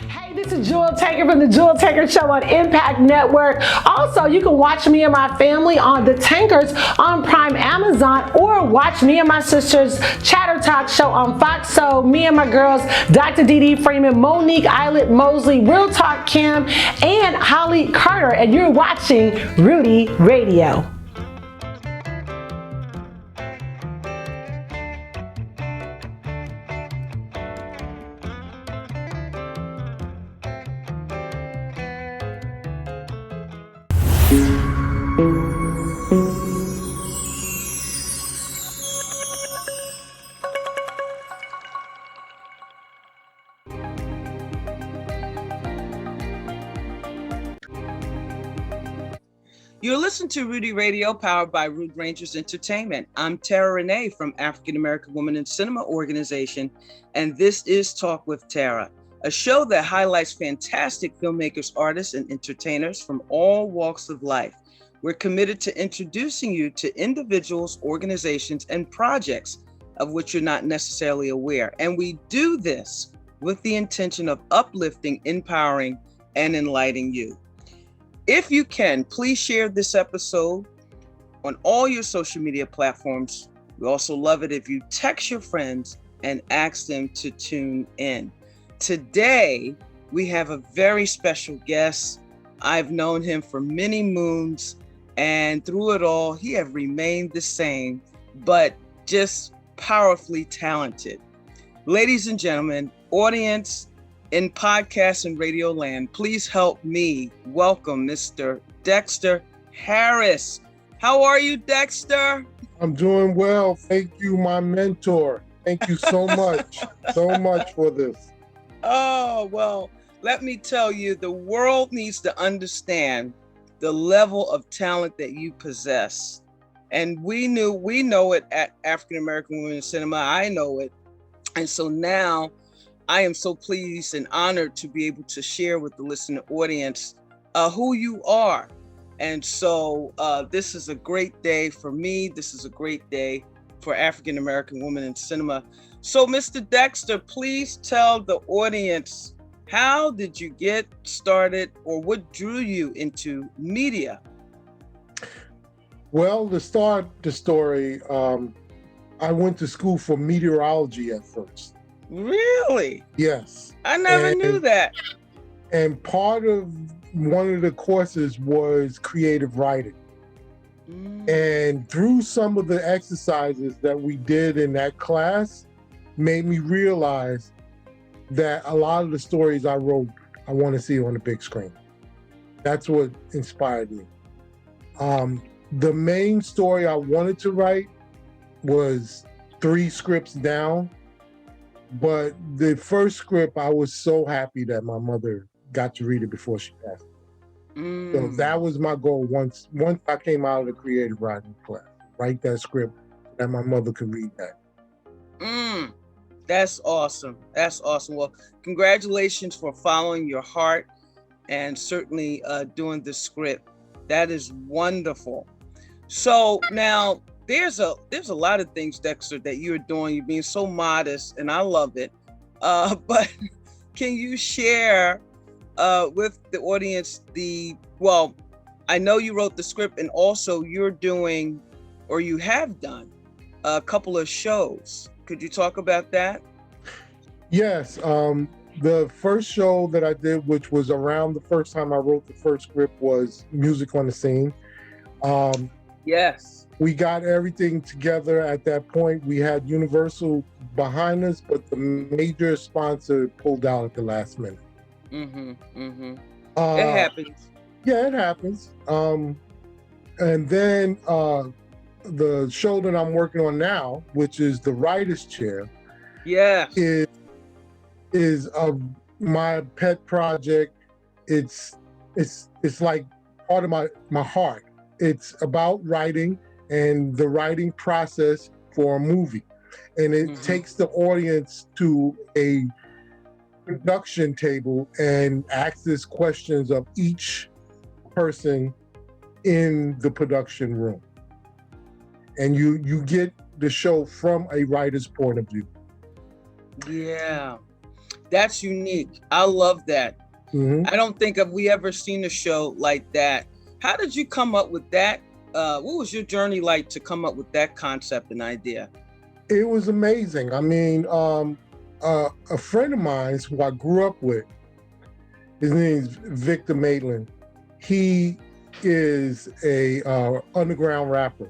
Hey, this is Jewel Taker from the Jewel Taker Show on Impact Network. Also, you can watch me and my family on The Tankers on Prime Amazon, or watch me and my sister's Chatter Talk show on Fox. So me and my girls, Dr. Dee Freeman, Monique Eilert Mosley, Real Talk Kim, and Holly Carter, and you're watching Rudy Radio. You're listening to Rudy Radio, powered by Rude Rangers Entertainment. I'm Terra Renee from African American Women in Cinema Organization, and this is Talk with Terra, a show that highlights fantastic filmmakers, artists, and entertainers from all walks of life. We're committed to introducing you to individuals, organizations, and projects of which you're not necessarily aware. And we do this with the intention of uplifting, empowering, and enlightening you. If you can, please share this episode on all your social media platforms. We also love it if you text your friends and ask them to tune in. Today, we have a very special guest. I've known him for many moons, and through it all, he has remained the same, but just powerfully talented. Ladies and gentlemen, audience, in podcast and radio land, please help me welcome Mr. Dexter Harris. How are you, Dexter? I'm doing well. Thank you, my mentor. Thank you so much, for this. Oh, well, let me tell you, the world needs to understand the level of talent that you possess. And we know it at African American Women in Cinema. I know it. And so now, I am so pleased and honored to be able to share with the listening audience who you are. And so this is a great day for me. This is a great day for African American Women in Cinema. So Mr. Dexter, please tell the audience, how did you get started, or what drew you into media? Well, to start the story, I went to school for meteorology at first. Really? Yes. I never knew that. And part of one of the courses was creative writing. And through some of the exercises that we did in that class, made me realize that a lot of the stories I wrote, I want to see on the big screen. That's what inspired me. The main story I wanted to write was 3 scripts down. But the first script, I was so happy that my mother got to read it before she passed. So that was my goal once I came out of the creative writing class, write that script that my mother could read that. That's awesome. That's awesome. Well, congratulations for following your heart and certainly doing the script. That is wonderful. So now, There's a lot of things, Dexter, that you're doing. You're being so modest, and I love it. But can you share with the audience I know you wrote the script, and also you're doing, or you have done, a couple of shows. Could you talk about that? Yes. The first show that I did, which was around the first time I wrote the first script, was Music on the Scene. Yes. We got everything together at that point. We had Universal behind us, but the major sponsor pulled out at the last minute. It happens. Yeah, it happens. And then the show that I'm working on now, which is The Writer's Chair, is my pet project. It's like part of my heart. It's about writing and the writing process for a movie. And it takes the audience to a production table and asks questions of each person in the production room. And you get the show from a writer's point of view. Yeah. That's unique. I love that. Mm-hmm. I don't think we ever seen a show like that. How did you come up with that? What was your journey like to come up with that concept and idea? It was amazing. I mean, a friend of mine who I grew up with, his name is Victor Maitland. He is a underground rapper.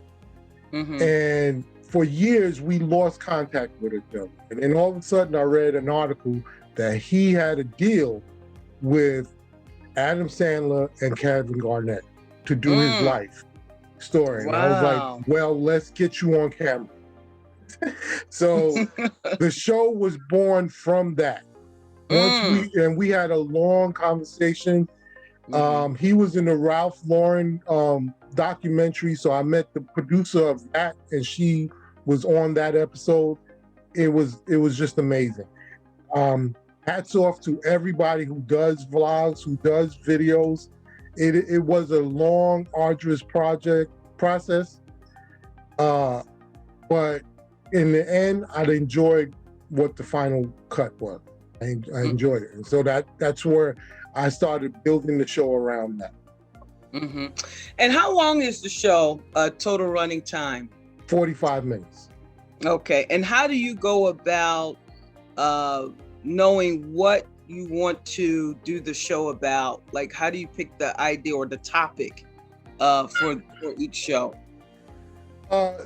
Mm-hmm. And for years, we lost contact with each other. And then all of a sudden, I read an article that he had a deal with Adam Sandler and Kevin Garnett to do his life story. And I was like, well, let's get you on camera. So the show was born from that. We had a long conversation. He was in the Ralph Lauren documentary, so I met the producer of that, and she was on that episode. It was just amazing. Hats off to everybody who does vlogs, who does videos. It was a long, arduous process, but in the end, I enjoyed what the final cut was. I enjoyed it, and so that's where I started building the show around that. Mm-hmm. And how long is the show total running time? 45 minutes. Okay. And how do you go about knowing what you want to do the show about? Like, how do you pick the idea or the topic for each show?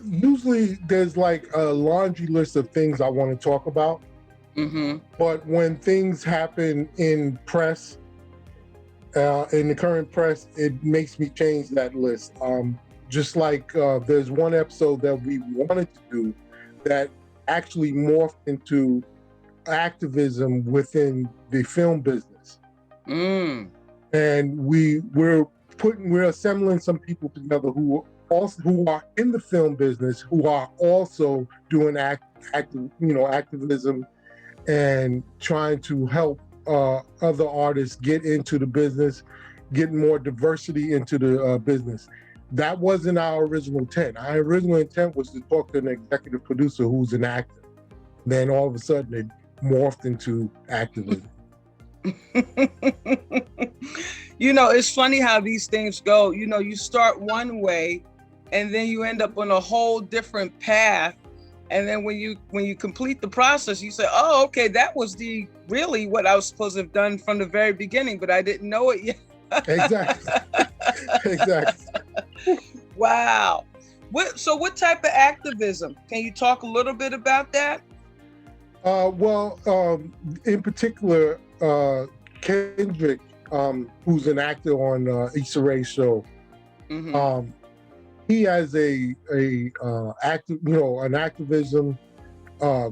Usually there's like a laundry list of things I want to talk about. Mm-hmm. But when things happen in press, in the current press, it makes me change that list. Just like there's one episode that we wanted to do that actually morphed into activism within the film business. And we're assembling some people together who are in the film business, who are also doing activism and trying to help other artists get into the business, get more diversity into the business. That wasn't our original intent. Our original intent was to talk to an executive producer who's an actor. Then all of a sudden it morphed into activism. It's funny how these things go. You start one way and then you end up on a whole different path. And then when you complete the process, you say, oh, okay, that was really what I was supposed to have done from the very beginning, but I didn't know it yet. Exactly. Exactly. Wow. So what type of activism? Can you talk a little bit about that? In particular, Kendrick, who's an actor on Issa Rae's show, he has an activism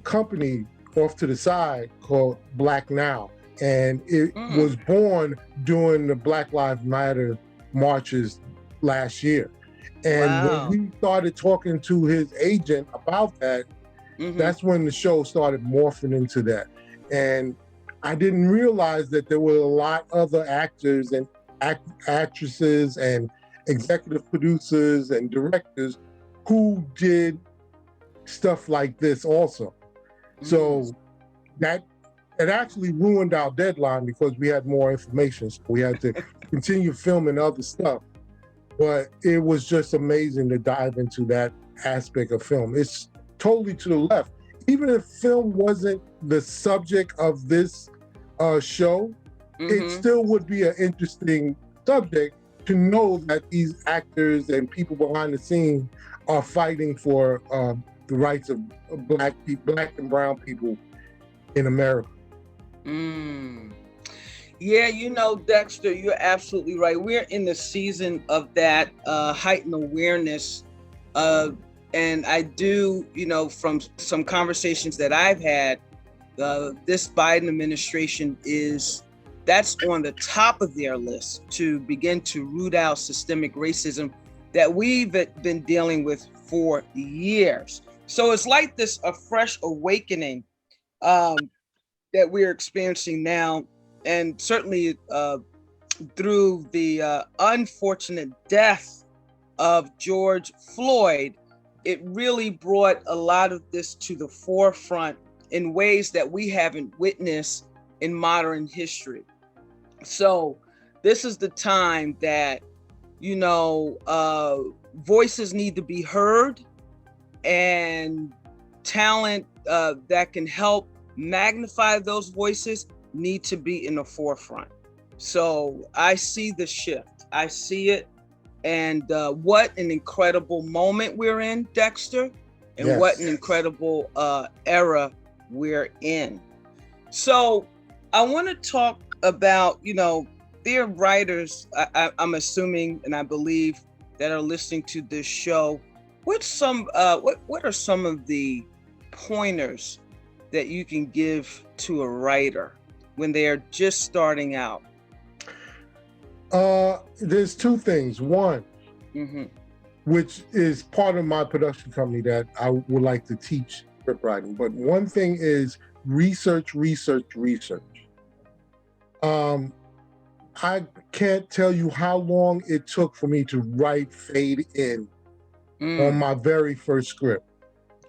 company off to the side called Black Now, and it was born during the Black Lives Matter marches last year. And when we started talking to his agent about that, that's when the show started morphing into that. And I didn't realize that there were a lot of other actors and actresses and executive producers and directors who did stuff like this also. So that it actually ruined our deadline because we had more information. So we had to continue filming other stuff. But it was just amazing to dive into that aspect of film. It's totally to the left. Even if film wasn't the subject of this show, it still would be an interesting subject to know that these actors and people behind the scenes are fighting for the rights of Black and brown people in America. Yeah, Dexter, you're absolutely right. We're in the season of that heightened awareness. And I do, from some conversations that I've had, this Biden administration that's on the top of their list to begin to root out systemic racism that we've been dealing with for years. So it's like a fresh awakening that we're experiencing now. And certainly through the unfortunate death of George Floyd, it really brought a lot of this to the forefront in ways that we haven't witnessed in modern history. So this is the time that, you know, voices need to be heard, and talent that can help magnify those voices need to be in the forefront. So I see the shift. I see it. And what an incredible moment we're in, Dexter, and Yes. what an incredible era we're in. So I want to talk about, you know, there are writers, I'm assuming, and I believe, that are listening to this show. What are some of the pointers that you can give to a writer when they are just starting out? There's two things. One, Mm-hmm. which is part of my production company that I would like to teach script writing. But one thing is research. I can't tell you how long it took for me to write fade in on my very first script.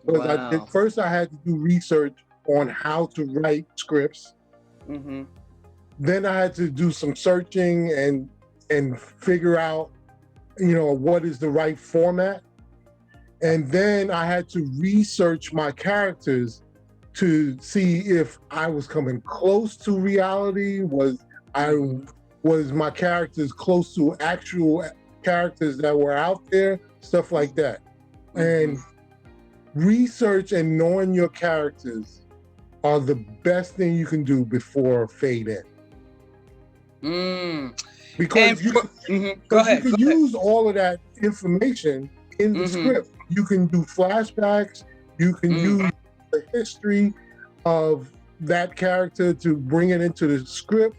Because Wow. first I had to do research on how to write scripts. Mm-hmm. Then I had to do some searching and figure out, you know, what is the right format. And then I had to research my characters to see if I was coming close to reality. Was my characters close to actual characters that were out there? Stuff like that. And research and knowing your characters are the best thing you can do before fade in. Because Go ahead. You can use all of that information in the script. You can do flashbacks. You can use the history of that character to bring it into the script.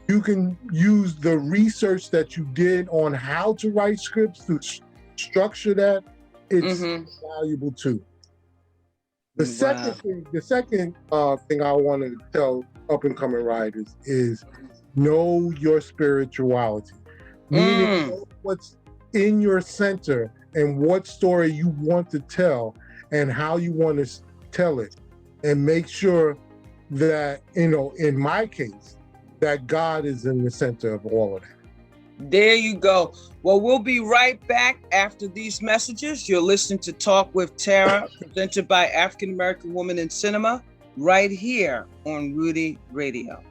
You can use the research that you did on how to write scripts to structure that. It's valuable too. The second thing I want to tell up and coming writers is know your spirituality. Meaning know what's in your center and what story you want to tell and how you want to tell it. And make sure that, you know, in my case, that God is in the center of all of that. There you go. Well, we'll be right back after these messages. You're listening to Talk with Terra, presented by African American Woman in Cinema, right here on Rudy Radio.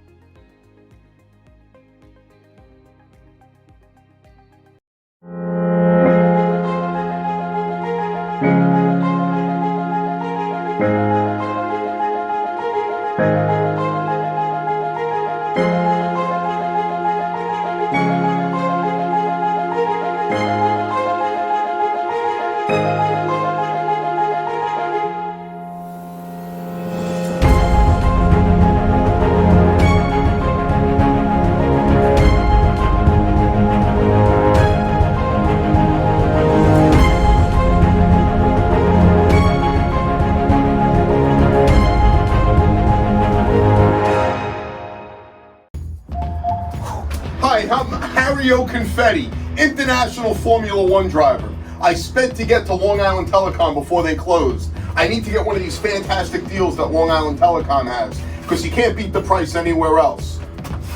Confetti, international Formula One driver. I sped to get to Long Island Telecom before they closed. I need to get one of these fantastic deals that Long Island Telecom has, because you can't beat the price anywhere else.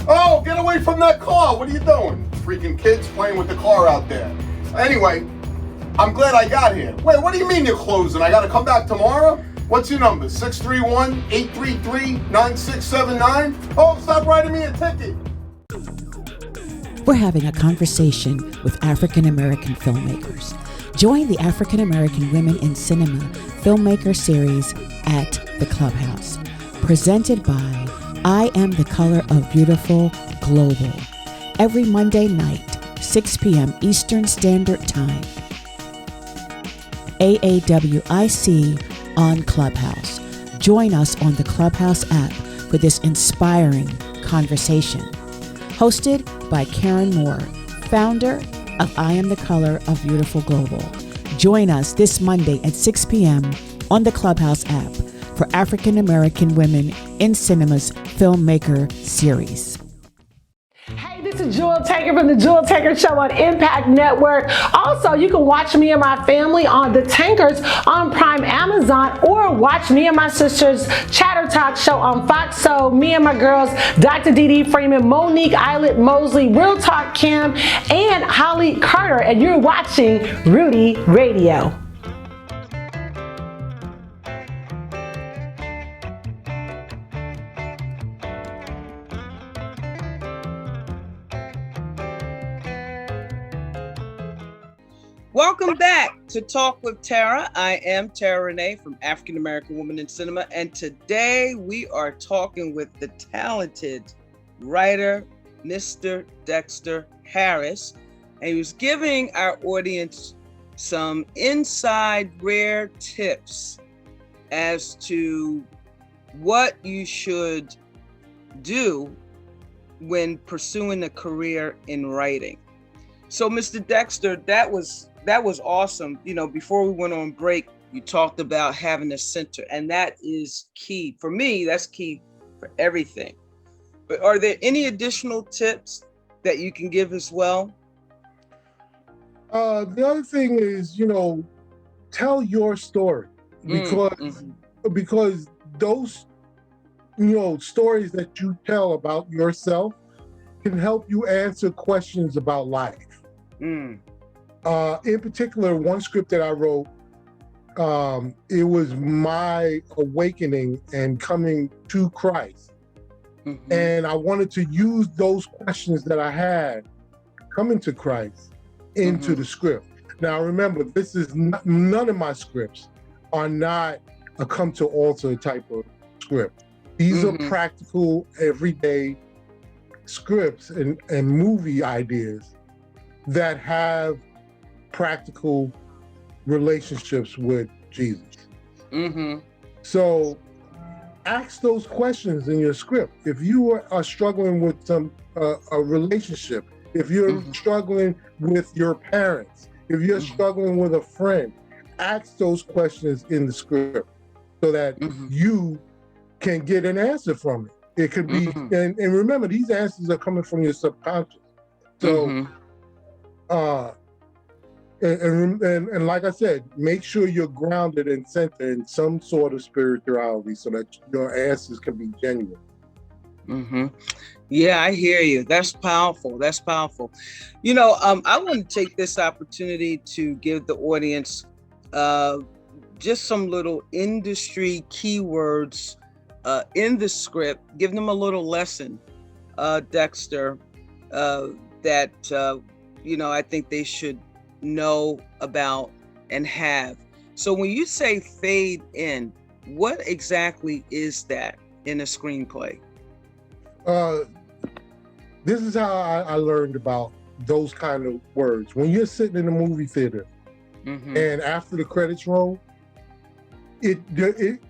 Oh, get away from that car. What are you doing? Freaking kids playing with the car out there. Anyway, I'm glad I got here. Wait, what do you mean you're closing? I got to come back tomorrow? What's your number? 631-833-9679? Oh, stop writing me a ticket. We're having a conversation with African American filmmakers. Join the African American Women in Cinema Filmmaker Series at the Clubhouse, presented by I Am the Color of Beautiful Global, every Monday night, 6 p.m. Eastern Standard Time. AAWIC on Clubhouse. Join us on the Clubhouse app for this inspiring conversation. Hosted by Karen Moore, founder of I Am the Color of Beautiful Global. Join us this Monday at 6 p.m. on the Clubhouse app for African American Women in Cinema's Filmmaker Series. Hey, It's a Jewel Taker from the Jewel Taker Show on Impact Network. Also, you can watch me and my family on The Tankers on Prime Amazon, or watch me and my sister's Chatter Talk show on Fox. So me and my girls, Dr. Dee Freeman, Monique Eilert Mosley, Real Talk Kim, and Holly Carter, and you're watching Rudy Radio. Welcome back to Talk with Terra. I am Terra Renee from African American Woman in Cinema, and today we are talking with the talented writer, Mr. Dexter Harris, and he was giving our audience some inside rare tips as to what you should do when pursuing a career in writing. So, Mr. Dexter, that was awesome. You know, before we went on break, you talked about having a center, and that is key. For me, that's key for everything. But are there any additional tips that you can give as well? The other thing is, tell your story, because those, stories that you tell about yourself can help you answer questions about life. In particular, one script that I wrote, it was my awakening and coming to Christ. And I wanted to use those questions that I had coming to Christ into the script. Now, remember, this is none of my scripts are not a come to altar type of script. These are practical, everyday scripts and movie ideas that have practical relationships with Jesus. So ask those questions in your script. If you are struggling with a relationship, if you're struggling with your parents, if you're struggling with a friend, ask those questions in the script so that you can get an answer from it. It could be, and remember, these answers are coming from your subconscious. So, and like I said, make sure you're grounded and centered in some sort of spirituality so that your answers can be genuine. Yeah, I hear you. That's powerful. That's powerful. I want to take this opportunity to give the audience just some little industry keywords in the script, give them a little lesson, Dexter, that, I think they should know about and have. So when you say fade in, what exactly is that in a screenplay? This is how I learned about those kind of words. When you're sitting in a movie theater and after the credits roll, it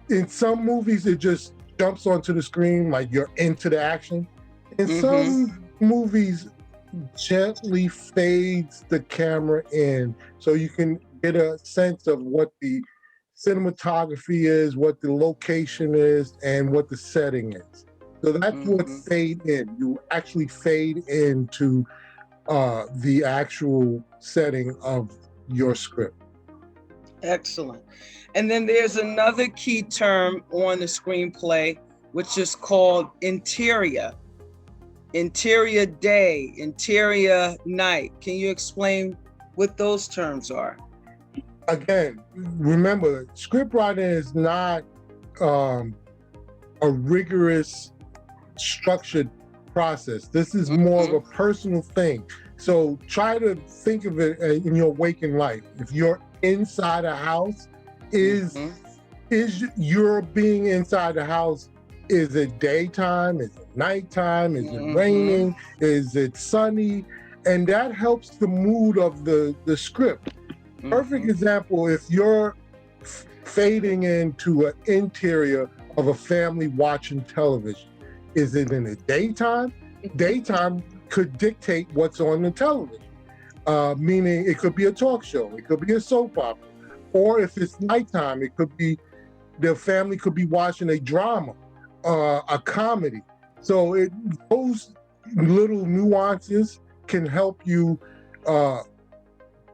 in some movies it just jumps onto the screen like you're into the action. In some movies, gently fades the camera in so you can get a sense of what the cinematography is, what the location is, and what the setting is. So that's what fade in. You actually fade into the actual setting of your script. Excellent. And then there's another key term on the screenplay, which is called interior. Interior day, interior night. Can you explain what those terms are? Again, remember, script writing is not a rigorous, structured process. This is more of a personal thing. So try to think of it in your waking life. If you're inside a house, is your being inside the house, is it daytime? Is it nighttime? Is it raining? Is it sunny? And that helps the mood of the script. Perfect example, if you're fading into an interior of a family watching television, is it in the daytime? Daytime could dictate what's on the television, meaning it could be a talk show, it could be a soap opera, or if it's nighttime, it could be the family could be watching a drama, a comedy. So those little nuances can help you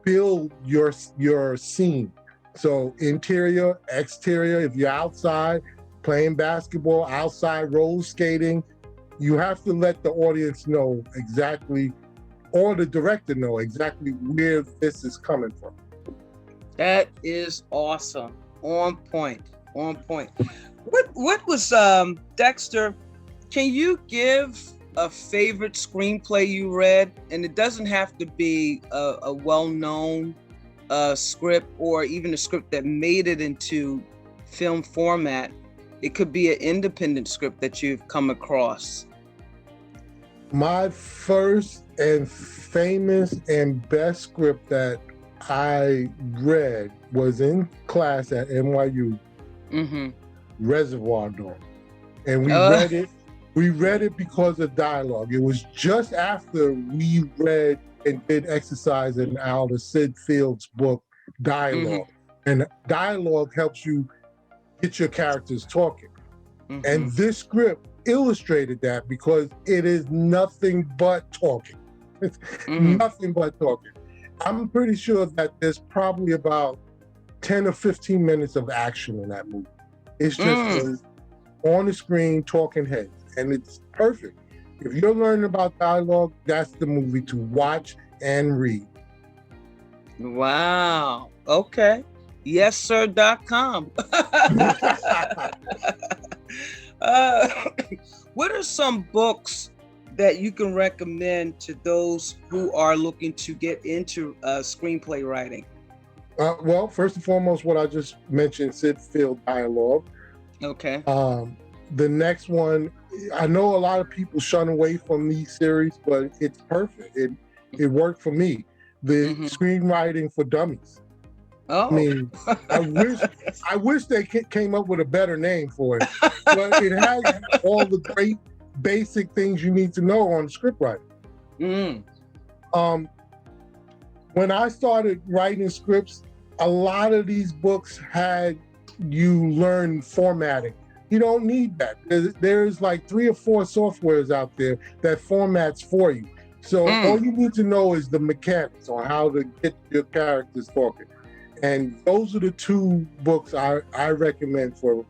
build your scene. So interior, exterior, if you're outside playing basketball, outside roller skating, you have to let the audience know exactly, or the director know exactly where this is coming from. That is awesome. On point. On point. What was Dexter? Can you give a favorite screenplay you read? And it doesn't have to be a well-known script or even a script that made it into film format. It could be an independent script that you've come across. My first and famous and best script that I read was in class at NYU, Reservoir Dogs. And we read it because of dialogue. It was just after we read and did exercise in out of Sid Field's book, Dialogue. And dialogue helps you get your characters talking. And this script illustrated that because it is nothing but talking. It's nothing but talking. I'm pretty sure that there's probably about 10 or 15 minutes of action in that movie. It's just on the screen, talking heads, and it's perfect. If you're learning about dialogue, that's the movie to watch and read. Wow. Okay. YesSir.com. What are some books that you can recommend to those who are looking to get into screenplay writing? Well, first and foremost, what I just mentioned, Sid Field Dialogue. Okay. The next one, I know a lot of people shun away from these series, but it's perfect. It worked for me. The Screenwriting for Dummies. Oh. I mean, I wish they came up with a better name for it, but it has all the great basic things you need to know on script writing. When I started writing scripts, a lot of these books had you learn formatting. You don't need that. There's like 3 or 4 softwares out there that formats for you. So all you need to know is the mechanics on how to get your characters talking. And those are the 2 books I recommend for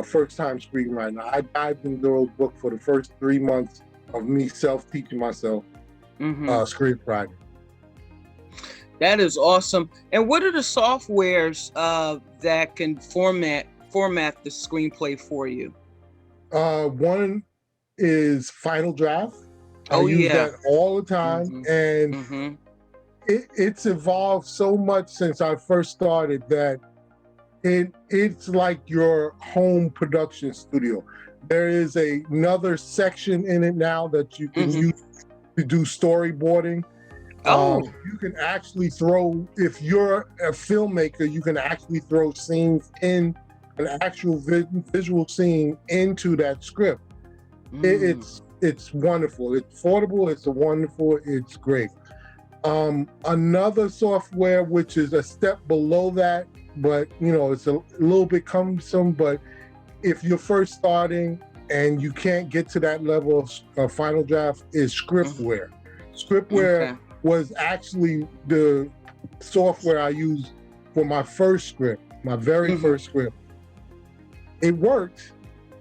first-time screenwriting. I dived into those books for the first 3 months of me self-teaching myself screenwriting. That is awesome. And what are the softwares that can format the screenplay for you? One is Final Draft. I use that all the time, and it's evolved so much since I first started that it's like your home production studio. There is another section in it now that you can use to do storyboarding. You can actually throw, if you're a filmmaker, you can actually throw scenes in an actual visual scene into that script. It's wonderful. It's affordable. It's wonderful. It's great. Another software which is a step below that, but it's a little bit cumbersome. But if you're first starting and you can't get to that level of Final Draft, is Scriptware. Scriptware was actually the software I used for my first script, my very first script. It worked,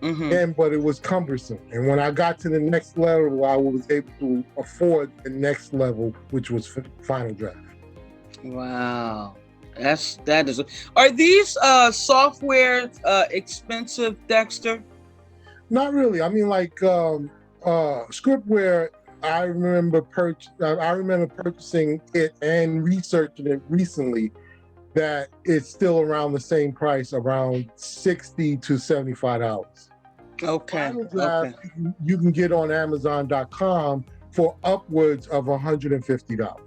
but it was cumbersome. And when I got to the next level, I was able to afford the next level, which was Final Draft. Wow. That is. Are these software expensive, Dexter? Not really. I mean, like Scriptware, I remember purchasing it and researching it recently, that it's still around the same price, around $60 to $75. Okay. Final Draft, you can get on Amazon.com for upwards of $150.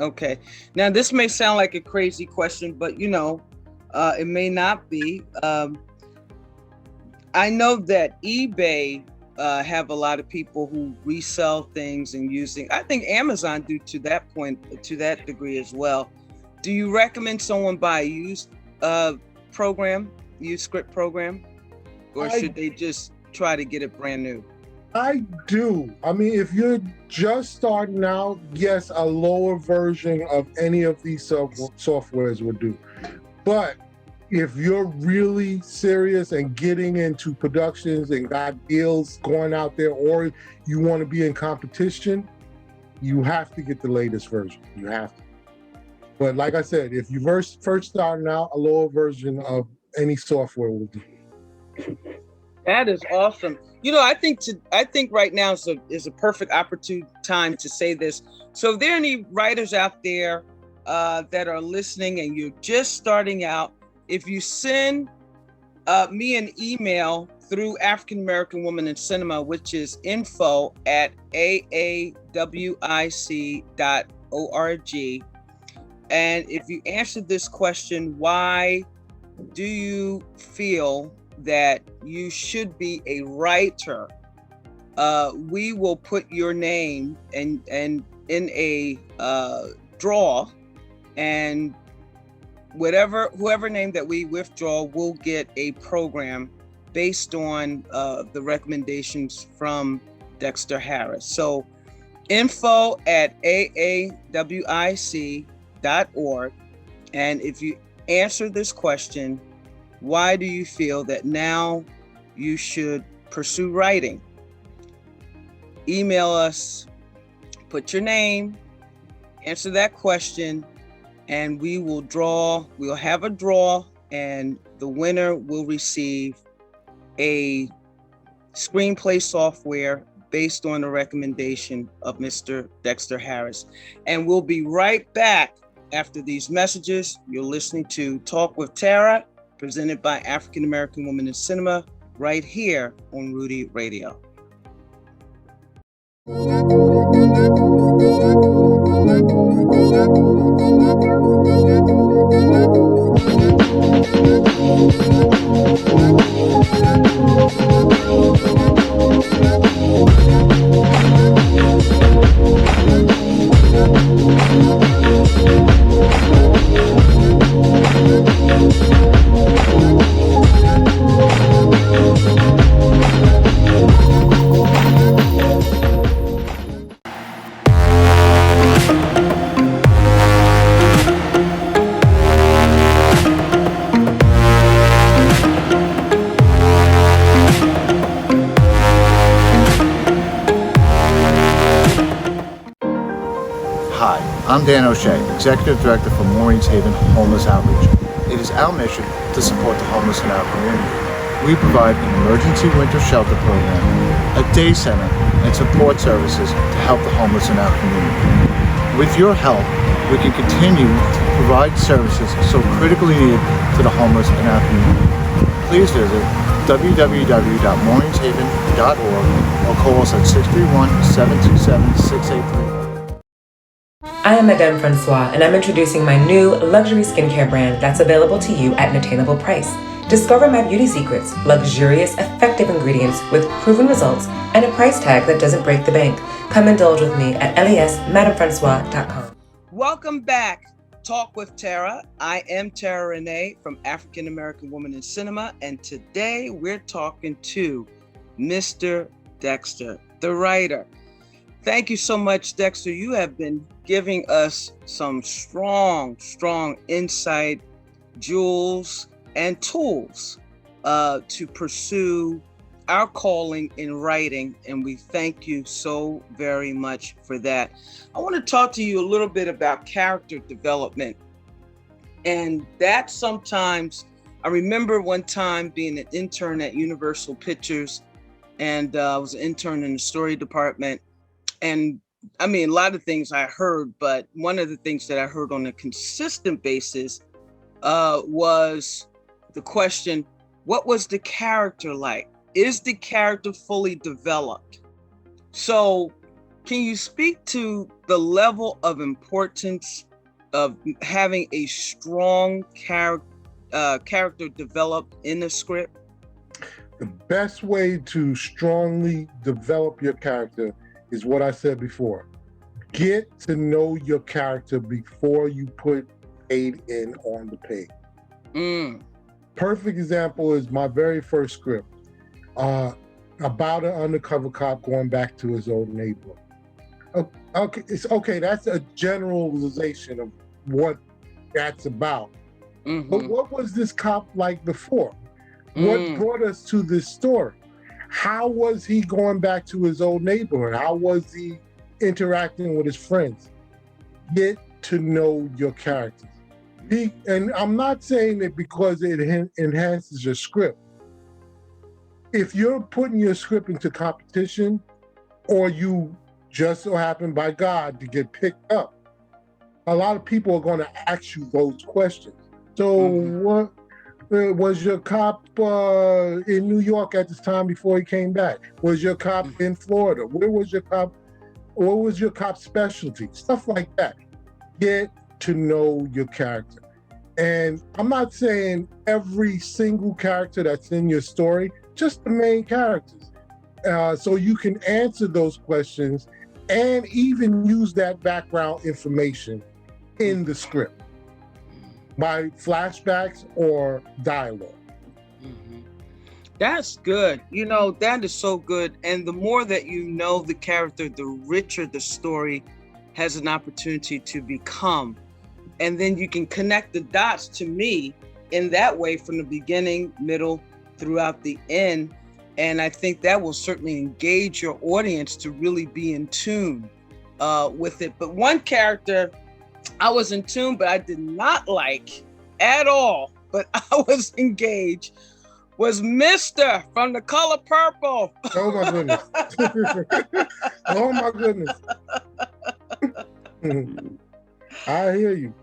Okay. Now this may sound like a crazy question, but it may not be. I know that eBay have a lot of people who resell things and I think Amazon do to that point, to that degree as well. Do you recommend someone buy a used script program, or should they just try to get it brand new? I do. I mean, if you're just starting out, yes, a lower version of any of these softwares would do. But if you're really serious and getting into productions and got deals going out there, or you want to be in competition, you have to get the latest version. You have to. But like I said, if you first starting out, a lower version of any software will do. That is awesome. You know, I think right now is a perfect opportune time to say this. So if there are any writers out there that are listening and you're just starting out, if you send me an email through African American Woman in Cinema, which is info@aawic.org, and if you answer this question, why do you feel that you should be a writer? We will put your name and in a draw, and whoever name that we withdraw will get a program based on the recommendations from Dexter Harris. So info@aawic.org, and if you answer this question, why do you feel that now you should pursue writing? Email us, put your name, answer that question, and we'll have a draw, and the winner will receive a screenplay software based on the recommendation of Mr. Dexter Harris. And we'll be right back after these messages. You're listening to Talk with Terra, presented by African American Woman in Cinema, right here on Rudy Radio. I'm Dan O'Shea, Executive Director for Maureen's Haven Homeless Outreach. It is our mission to support the homeless in our community. We provide an emergency winter shelter program, a day center, and support services to help the homeless in our community. With your help, we can continue to provide services so critically needed to the homeless in our community. Please visit www.maureen'shaven.org or call us at 631-727-683. I am Madame Francois, and I'm introducing my new luxury skincare brand that's available to you at an attainable price. Discover my beauty secrets, luxurious, effective ingredients with proven results and a price tag that doesn't break the bank. Come indulge with me at lesmadamefrancois.com. Welcome back. Talk with Terra. I am Terra Renee from African American Woman in Cinema, and today we're talking to Mr. Dexter, the writer. Thank you so much, Dexter. You have been giving us some strong insight, jewels, and tools to pursue our calling in writing, and we thank you so very much for that. I want to talk to you a little bit about character development, and that sometimes, I remember one time being an intern at Universal Pictures, and I was an intern in the story department. And I mean, a lot of things I heard, but one of the things that I heard on a consistent basis was the question, what was the character like? Is the character fully developed? So can you speak to the level of importance of having a strong character developed in the script? The best way to strongly develop your character is what I said before. Get to know your character before you put aid in on the page. Perfect example is my very first script. about an undercover cop going back to his old neighborhood. Okay, it's okay. That's a generalization of what that's about. But what was this cop like before? What brought us to this story? How was he going back to his old neighborhood? How was he interacting with his friends? Get to know your characters. And I'm not saying it because it enhances your script. If you're putting your script into competition, or you just so happen by God to get picked up, a lot of people are going to ask you those questions. So what was your cop in New York at this time before he came back? Was your cop in Florida? Where was your cop? What was your cop specialty? Stuff like that. Get to know your character. And I'm not saying every single character that's in your story, just the main characters. So you can answer those questions and even use that background information in the script by flashbacks or dialogue. That's good. You know, that is so good. And the more that you know the character, the richer the story has an opportunity to become. And then you can connect the dots to me in that way from the beginning, middle, throughout the end. And I think that will certainly engage your audience to really be in tune with it. But one character I was in tune, but I did not like at all, but I was engaged, was Mr. from The Color Purple. Oh my goodness. Oh my goodness. I hear you.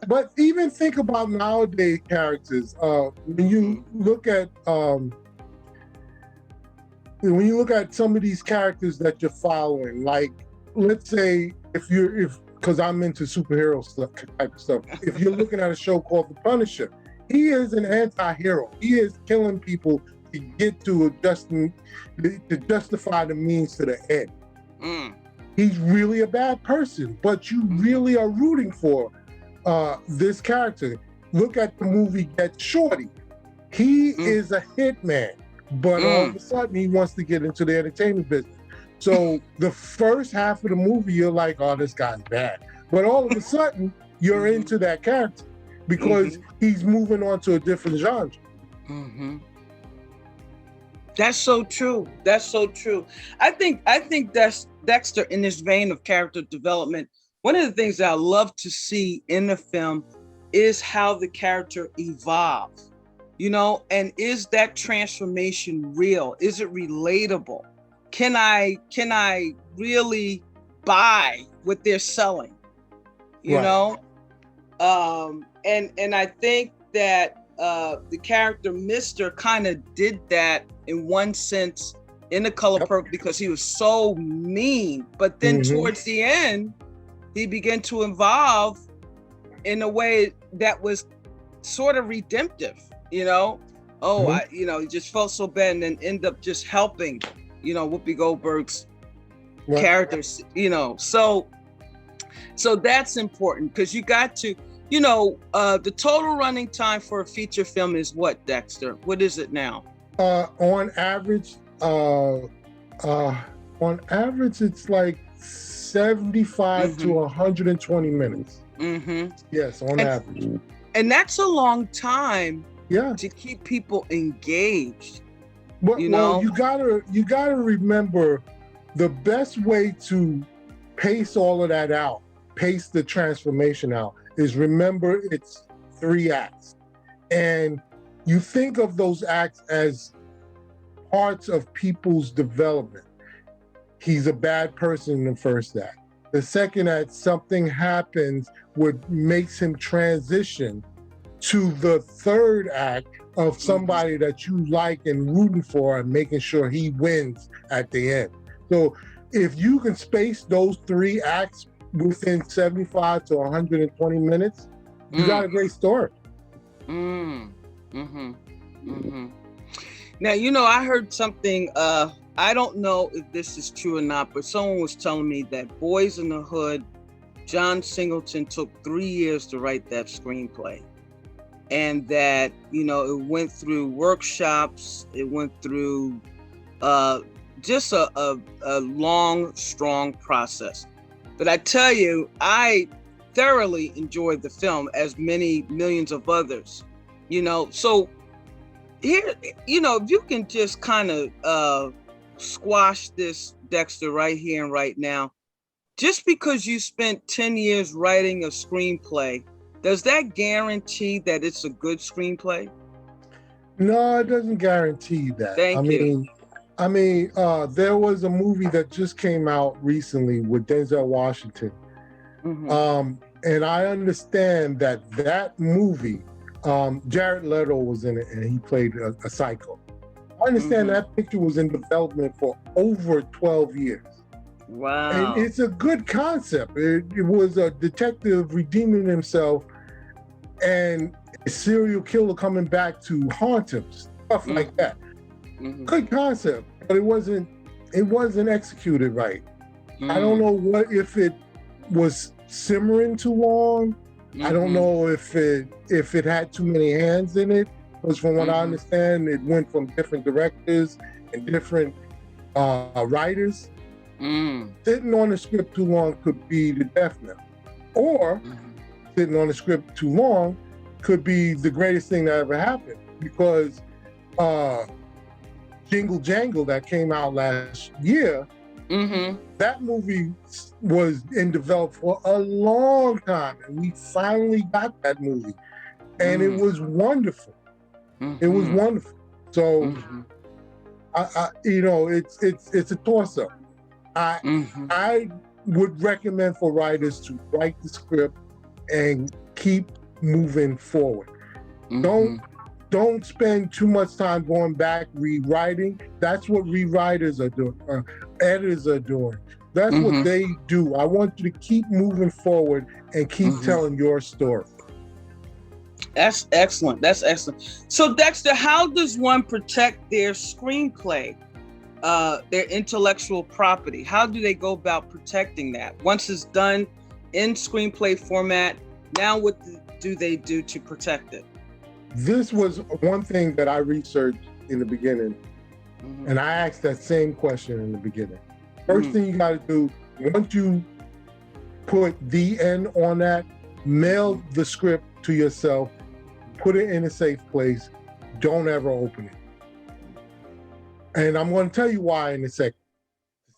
But even think about nowadays characters. When you look at some of these characters that you're following, like let's say because I'm into superhero stuff type of stuff. If you're looking at a show called The Punisher, he is an anti-hero. He is killing people to get to justify the means to the end. He's really a bad person, but you really are rooting for this character. Look at the movie Get Shorty. He is a hitman, but all of a sudden he wants to get into the entertainment business. So the first half of the movie, you're like, oh, this guy's bad. But all of a sudden, you're into that character because he's moving on to a different genre. That's so true. That's so true. I think that's Dexter in this vein of character development. One of the things that I love to see in the film is how the character evolves, you know, and is that transformation real? Is it relatable? Can I really buy what they're selling? You know? And I think that the character Mr. kind of did that in one sense in The Color Purple because he was so mean, but then towards the end he began to evolve in a way that was sort of redemptive, you know. He just felt so bad and then end up just helping, you know, Whoopi Goldberg's characters, you know. So that's important because you got to, you know, the total running time for a feature film is what, Dexter? What is it now? On average, it's like 75 to 120 minutes. Yes, on average. And that's a long time to keep people engaged. But you know, you gotta remember the best way to pace all of that out, pace the transformation out, is remember it's 3 acts. And you think of those acts as parts of people's development. He's a bad person in the first act. The second act, something happens what makes him transition to the third act of somebody that you like and rooting for and making sure he wins at the end. So if you can space those 3 acts within 75 to 120 minutes, you got a great story. Now, you know, I heard something, I don't know if this is true or not, but someone was telling me that Boys in the Hood, John Singleton took 3 years to write that screenplay. and that, it went through workshops, it went through just a long, strong process. But I tell you, I thoroughly enjoyed the film, as many millions of others, so here, if you can just kind of squash this, Dexter, right here and right now. Just because you spent 10 years writing a screenplay, does that guarantee that it's a good screenplay? No, it doesn't guarantee that. Thank you. There was a movie that just came out recently with Denzel Washington. Mm-hmm. And I understand that movie, Jared Leto was in it and he played a psycho. I understand that picture was in development for over 12 years. Wow. And it's a good concept. It was a detective redeeming himself and a serial killer coming back to haunt him, stuff like that. Good concept, but it wasn't executed right. I don't know if it was simmering too long. I don't know if it had too many hands in it, because from what I understand, it went from different directors and different writers. Sitting on the script too long could be the death knell, or sitting on the script too long could be the greatest thing that ever happened, because Jingle Jangle that came out last year, that movie was in development for a long time, and we finally got that movie, and it was wonderful. It was wonderful. So, it's a toss-up. I would recommend for writers to write the script and keep moving forward. Don't spend too much time going back rewriting. That's what rewriters are doing, editors are doing. That's what they do. I want you to keep moving forward and keep telling your story. That's excellent. That's excellent. So, Dexter, how does one protect their screenplay, their intellectual property? How do they go about protecting that? Once it's done in screenplay format, now what do they do to protect it? This was one thing that I researched in the beginning, and I asked that same question in the beginning. First thing you got to do, once you put the end on that, mail the script to yourself, put it in a safe place, don't ever open it. And I'm going to tell you why in a second.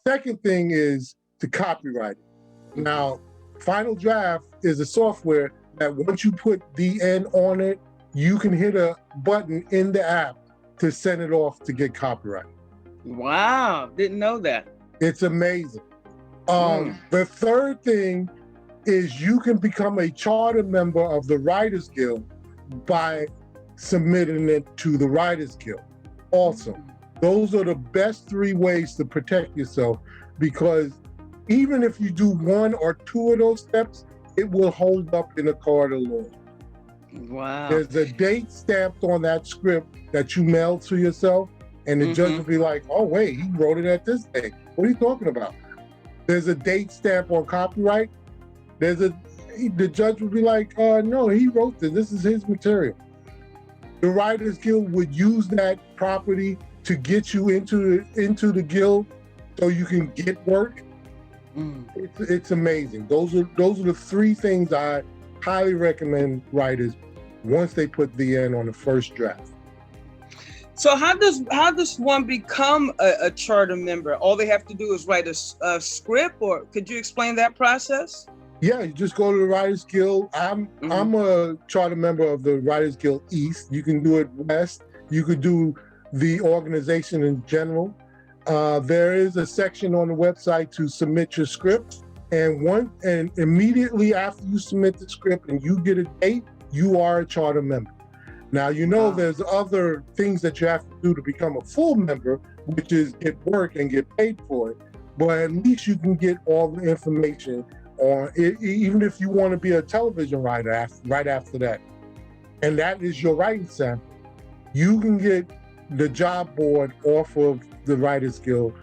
The second thing is to copyright it. Now, Final Draft is a software that once you put the end on it, you can hit a button in the app to send it off to get copyright. Wow, didn't know that. It's amazing. The third thing is you can become a charter member of the Writers Guild by submitting it to the Writers Guild. Also, those are the best three ways to protect yourself, because even if you do one or two of those steps, it will hold up in a court of law. Wow. There's a date stamped on that script that you mail to yourself, and the judge will be like, oh, wait, he wrote it at this date. What are you talking about? There's a date stamp on copyright. The judge would be like, no, he wrote this. This is his material. The Writers Guild would use that property to get you into the guild so you can get work. It's amazing. Those are the three things I highly recommend writers once they put the end on the first draft. So how does one become a charter member? All they have to do is write a script, or could you explain that process? Yeah, you just go to the Writers Guild. I'm a charter member of the Writers Guild East. You can do it West. You could do the organization in general. There is a section on the website to submit your script, and immediately after you submit the script and you get a date, you are a charter member. Now, there's other things that you have to do to become a full member, which is get work and get paid for it. But at least you can get all the information on it, even if you want to be a television writer right after that. And that is your writing sample. You can get the job board off of the Writers Guild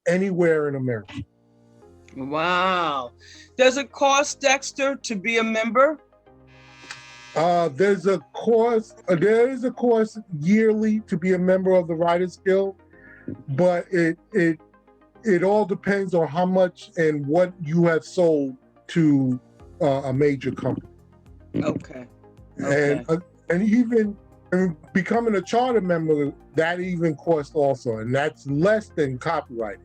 anywhere in America. Wow. Does it cost, Dexter, to be a member? There's a course. There is a course yearly to be a member of the Writers Guild, but it all depends on how much and what you have sold to a major company. Okay. And even becoming a charter member, that even costs also, and that's less than copywriting.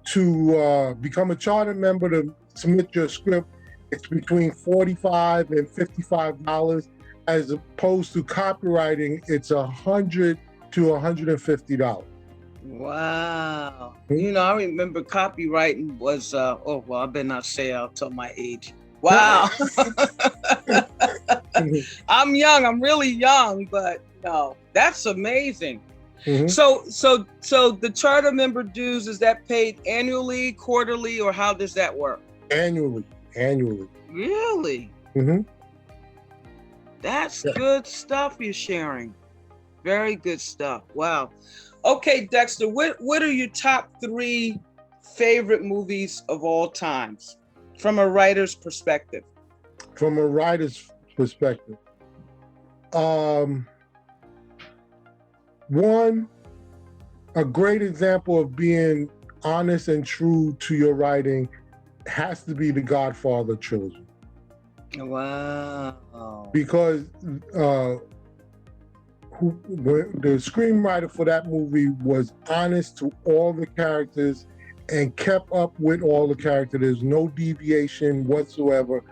To become a charter member to submit your script, it's between $45 and $55, as opposed to copywriting, it's $100 to $150. Wow. You know, I remember copywriting was, I better not say I'll tell my age. Wow. I'm young, I'm really young, but no, that's amazing. Mm-hmm. So the charter member dues, is that paid annually, quarterly, or how does that work? Annually. Really? Mm-hmm. That's good stuff you're sharing. Very good stuff. Wow. Okay, Dexter, what are your top 3 favorite movies of all times from a writer's perspective? From a writer's perspective, one, a great example of being honest and true to your writing has to be the Godfather trilogy. Wow. Because the screenwriter for that movie was honest to all the characters and kept up with all the characters. There's no deviation whatsoever,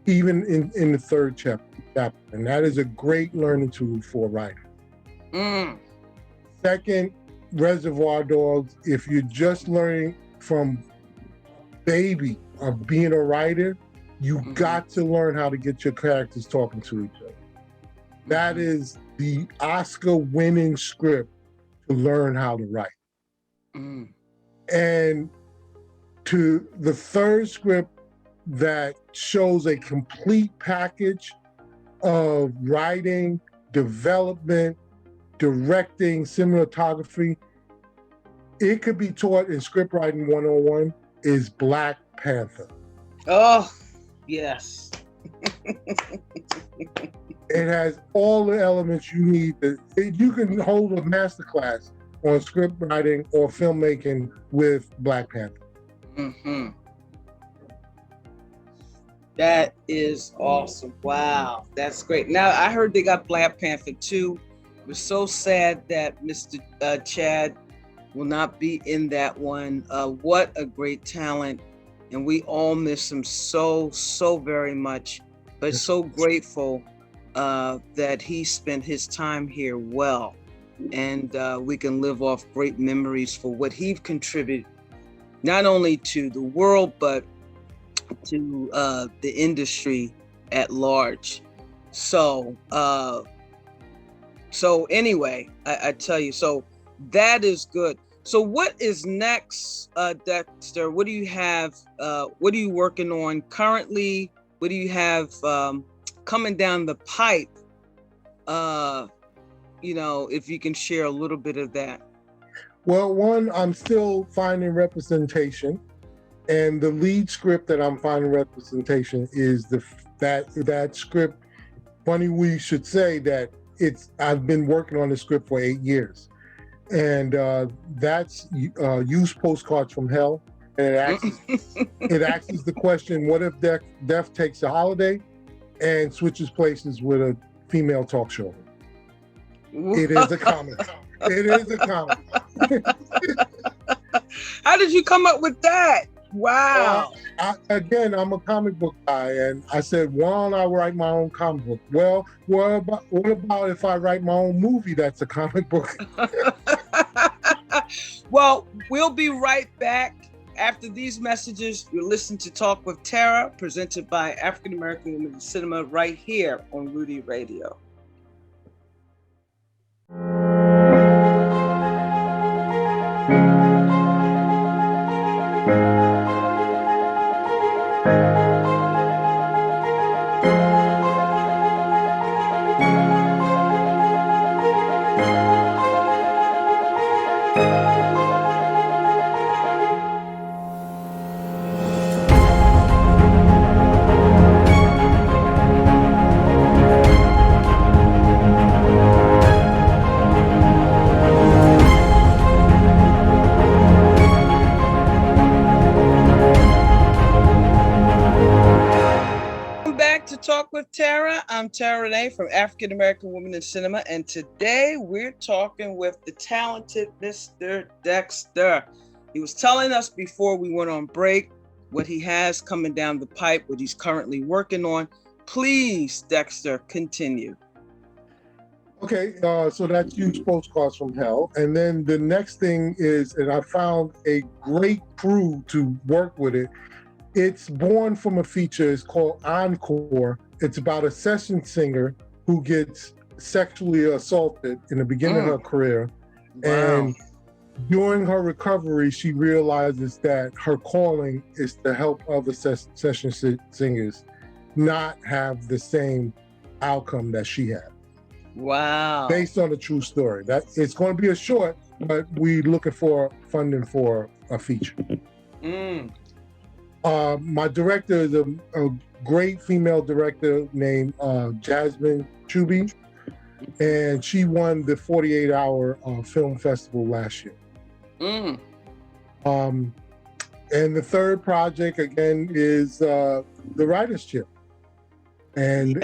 even in the 3rd chapter. And that is a great learning tool for a writer. Second, Reservoir Dogs. If you're just learning from baby of being a writer, you got to learn how to get your characters talking to each other. That is the Oscar-winning script to learn how to write. And to the 3rd script that shows a complete package of writing, development, directing, cinematography, it could be taught in Script Writing 101, is Black Panther. Oh, yes. It has all the elements you need. You can hold a masterclass on script writing or filmmaking with Black Panther. Mm-hmm. That is awesome. Wow, that's great. Now, I heard they got Black Panther 2. We're so sad that Mr. Chad will not be in that one. What a great talent. And we all miss him so very much, but so grateful that he spent his time here well. And we can live off great memories for what he contributed, not only to the world, but to the industry at large. So anyway, I tell you, so that is good. So what is next, Dexter? What do you have? What are you working on currently? What do you have coming down the pipe? If you can share a little bit of that. Well, one, I'm still finding representation, and the lead script that I'm finding representation is that script. Funny we should say that I've been working on the script for 8 years, and that's Used Postcards from Hell, and it asks the question: what if death takes a holiday and switches places with a female talk show? It is a comic. It is a comic. How did you come up with that? Wow. I'm a comic book guy, and I said, why don't I write my own comic book? Well, what about if I write my own movie that's a comic book? Well, we'll be right back. After these messages, you'll listen to Talk with Terra, presented by African American Women in Cinema, right here on Rudy Radio. I'm Terra Renee from African American Women in Cinema, and today we're talking with the talented Mr. Dexter. He was telling us before we went on break what he has coming down the pipe, what he's currently working on. Please, Dexter, continue. Okay, so that's Huge Postcards from Hell. And then the next thing is, and I found a great crew to work with it. It's born from a feature, it's called Encore. It's about a session singer who gets sexually assaulted in the beginning of her career. Wow. And during her recovery, she realizes that her calling is to help other session singers not have the same outcome that she had. Wow. Based on a true story. That it's going to be a short, but we're looking for funding for a feature. My director is a great female director named Jasmine Chuby, and she won the 48-hour film festival last year. And the third project again is the Writer's Chair, and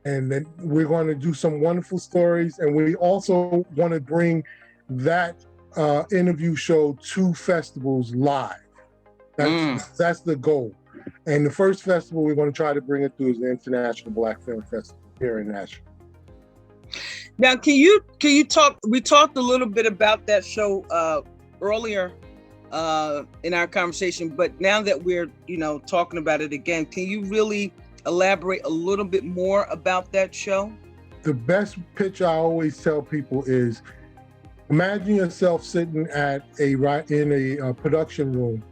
then we're going to do some wonderful stories, and we also want to bring that interview show to festivals live. That's the goal. And the first festival we're going to try to bring it to is the International Black Film Festival here in Nashville. Now, can you talk? We talked a little bit about that show earlier in our conversation, but now that we're talking about it again, can you really elaborate a little bit more about that show? The best pitch I always tell people is, imagine yourself sitting in a production room.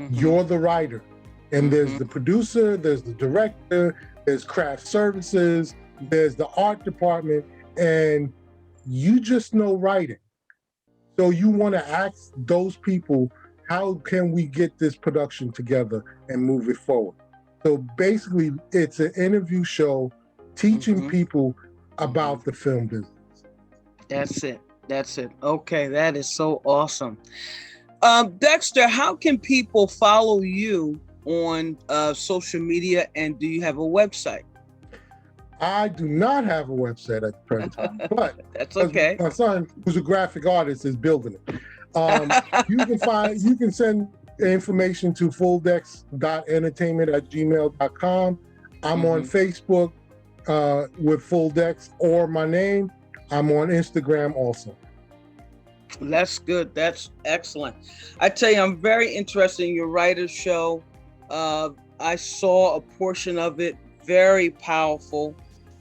You're the writer, and there's the producer, there's the director, there's craft services, there's the art department, and you just know writing. So you want to ask those people, how can we get this production together and move it forward? So basically, it's an interview show teaching people about the film business. That's it. Okay, that is so awesome. Dexter, how can people follow you on social media, and do you have a website? I do not have a website at the present time, but that's okay. My son, who's a graphic artist, is building it. You can send information to FullDex.entertainment@gmail.com. I'm on Facebook with FullDex or my name. I'm on Instagram also. That's good. That's excellent. I tell you, I'm very interested in your writer's show. I saw a portion of it, very powerful.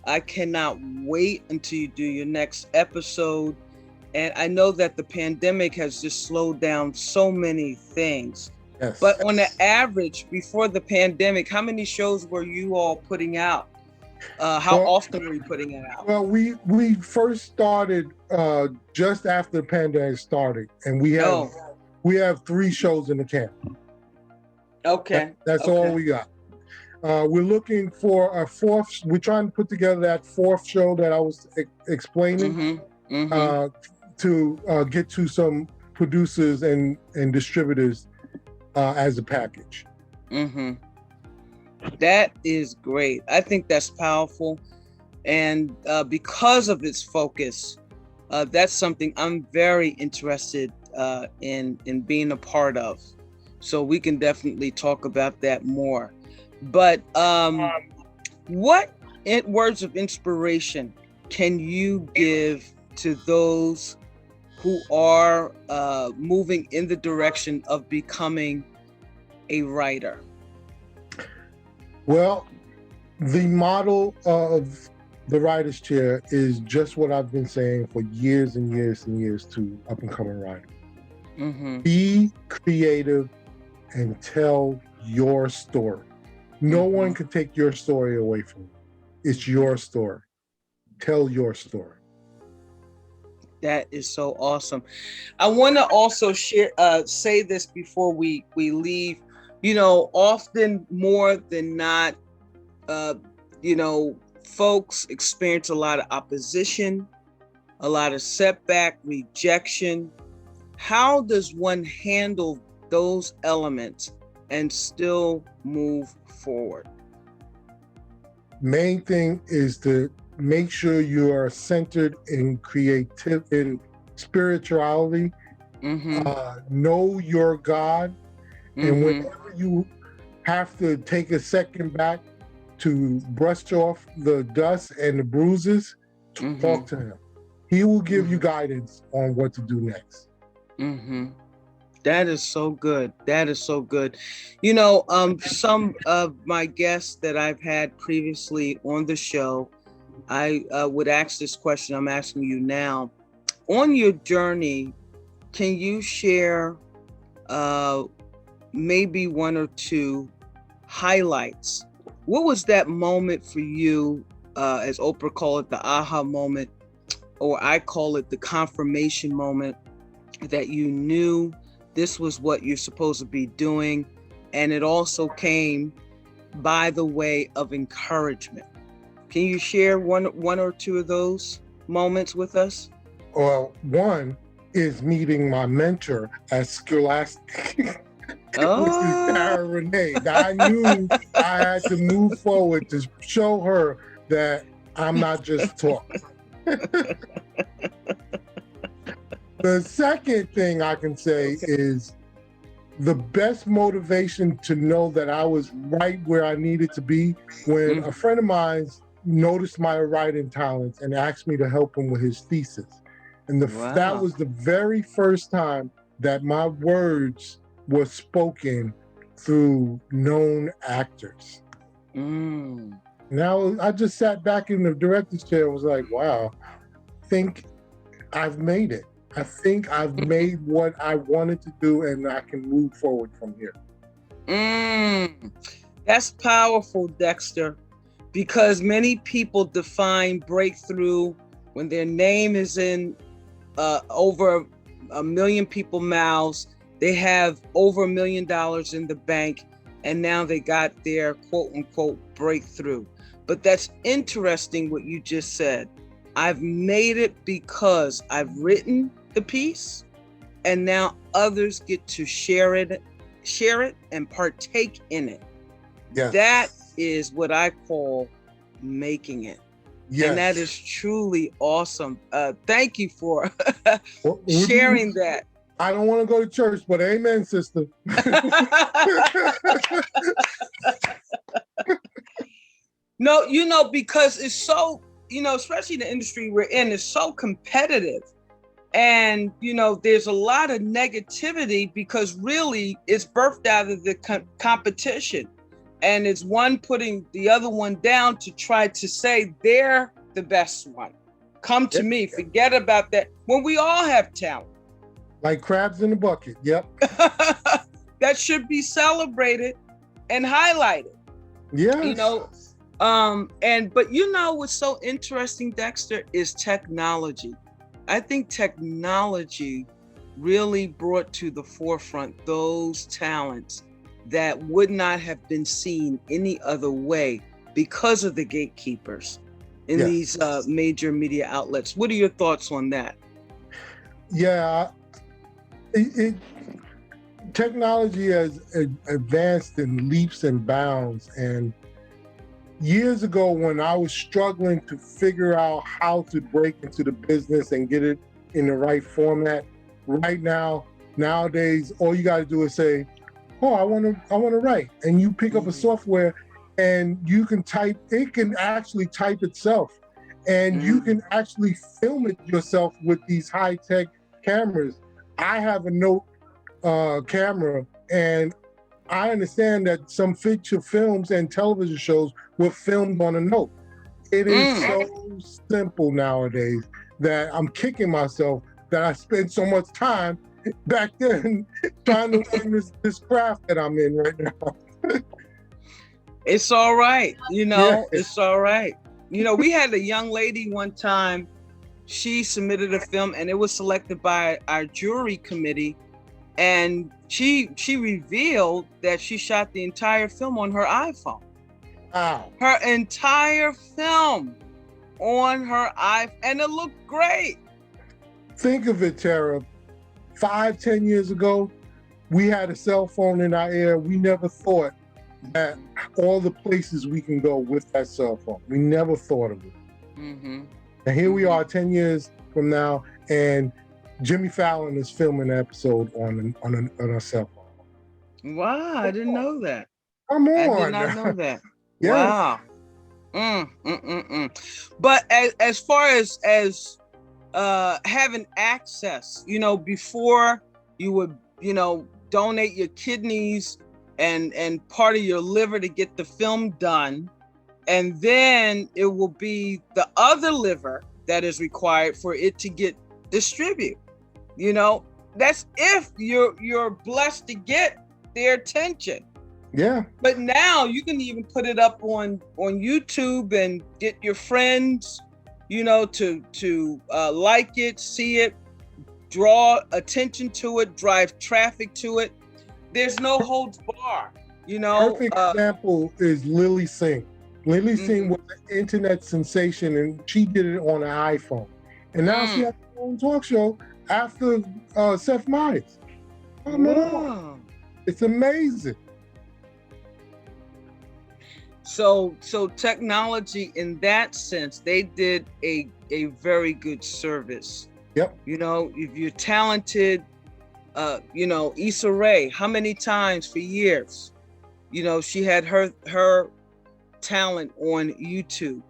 I cannot wait until you do your next episode. And I know that the pandemic has just slowed down so many things. Yes. But on the average, before the pandemic, how many shows were you all putting out? How often were you putting it out? Well, we first started just after the pandemic started, and we have 3 shows in the camp. Okay. That's all we got. We're looking for a 4th. We're trying to put together that 4th show that I was explaining to get to some producers and distributors as a package. That is great. I think that's powerful. And because of its focus, that's something I'm very interested in being a part of. So we can definitely talk about that more. But what words of inspiration can you give to those who are moving in the direction of becoming a writer? Well, the model of the Writer's Chair is just what I've been saying for years and years and years to up-and-coming writers. Be creative and tell your story. No one can take your story away from you. It's your story. Tell your story. That is so awesome. I want to also say this before we leave. Often more than not, folks experience a lot of opposition, a lot of setback, rejection. How does one handle those elements and still move forward? Main thing is to make sure you are centered in in spirituality. Know your God, and whenever you have to take a second back to brush off the dust and the bruises, talk to him. He will give you guidance on what to do next. That is so good. That is so good. You know, some of my guests that I've had previously on the show, I would ask this question I'm asking you now. On your journey, can you share maybe one or two highlights? What was that moment for you, as Oprah called it, the aha moment, or I call it the confirmation moment, that you knew this was what you're supposed to be doing, and it also came by the way of encouragement? Can you share one or two of those moments with us? Well, one is meeting my mentor at Scholastic, which is Terra Renee. I knew I had to move forward to show her that I'm not just taught. The second thing I can say is the best motivation to know that I was right where I needed to be when a friend of mine noticed my writing talents and asked me to help him with his thesis. And that was the very first time that my words were spoken through known actors. Now I just sat back in the director's chair and was like, wow, I think I've made it. I think I've made what I wanted to do, and I can move forward from here. That's powerful, Dexter, because many people define breakthrough when their name is in over 1 million people's mouths. They have over $1 million in the bank, and now they got their quote unquote breakthrough. But that's interesting what you just said. I've made it because I've written the piece, and now others get to share it and partake in it. Yes. That is what I call making it. Yes. And that is truly awesome. Thank you for sharing that. I don't want to go to church, but amen, sister. No, you know, because it's so, you know, especially the industry we're in, is so competitive. And, you know, there's a lot of negativity because really it's birthed out of the competition. And it's one putting the other one down to try to say they're the best one. Come to me, forget about that. When we all have talent. Like crabs in a bucket, yep. That should be celebrated and highlighted. Yeah. You know, but you know what's so interesting, Dexter, is technology. I think technology really brought to the forefront those talents that would not have been seen any other way because of the gatekeepers in these major media outlets. What are your thoughts on that? Yeah, technology has advanced in leaps and bounds. And years ago, when I was struggling to figure out how to break into the business and get it in the right format, nowadays, all you got to do is say, "Oh, I want to write," and you pick up a software, and you can type. It can actually type itself, and you can actually film it yourself with these high-tech cameras. I have a Note camera, and I understand that some feature films and television shows were filmed on a Note. It is so simple nowadays that I'm kicking myself that I spent so much time back then trying to learn this craft that I'm in right now. It's all right. You know, it's all right. You know, we had a young lady one time, she submitted a film and it was selected by our jury committee. And she revealed that she shot the entire film on her iPhone. Wow. Her entire film on her iPhone, and it looked great. Think of it, Terra. 5-10 years ago, we had a cell phone in our ear. We never thought that all the places we can go with that cell phone. We never thought of it. Mm-hmm. And here we are 10 years from now, and Jimmy Fallon is filming an episode on a cell phone. Wow, I didn't know that. Come on. I did not know that. Yes. Wow. But as far as having access, before you would, donate your kidneys and part of your liver to get the film done, and then it will be the other liver that is required for it to get distributed. That's if you're blessed to get their attention. Yeah. But now you can even put it up on YouTube and get your friends, to like it, see it, draw attention to it, drive traffic to it. There's no holds bar, Perfect example is Lily Singh. Lily Singh was an internet sensation, and she did it on an iPhone. And now she has her own talk show after Seth Meyers. Come on. It's amazing. So technology in that sense, they did a very good service. Yep. If you're talented, Issa Rae, how many times for years, she had her talent on YouTube.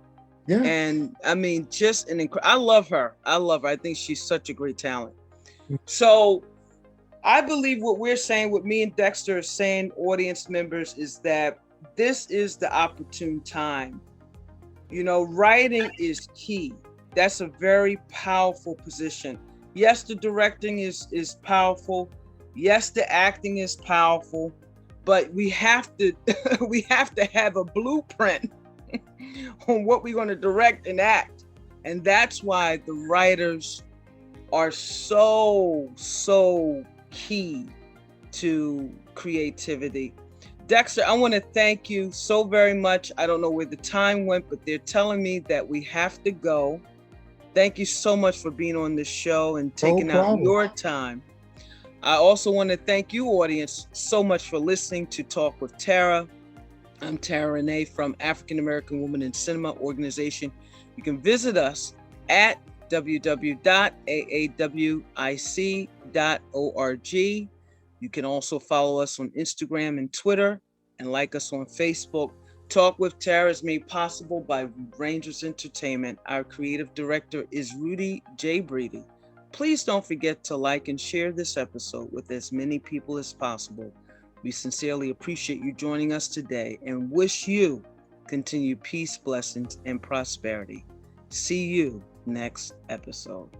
Yeah. And I mean, just I love her. I think she's such a great talent. So I believe what we're saying, what me and Dexter are saying, audience members, is that this is the opportune time. Writing is key. That's a very powerful position. Yes, the directing is powerful. Yes, the acting is powerful, but we have to we have to have a blueprint on what we're going to direct and act. And that's why the writers are so key to creativity. Dexter, I want to thank you so very much. I don't know where the time went, but they're telling me that we have to go. Thank you so much for being on this show and taking out your time. I also want to thank you, audience, so much for listening to Talk with Terra. I'm Terra Renee from African American Women in Cinema Organization. You can visit us at www.aawic.org. You can also follow us on Instagram and Twitter, and like us on Facebook. Talk with Terra is made possible by Rangers Entertainment. Our creative director is Rudy J. Breedy. Please don't forget to like and share this episode with as many people as possible. We sincerely appreciate you joining us today and wish you continued peace, blessings, and prosperity. See you next episode.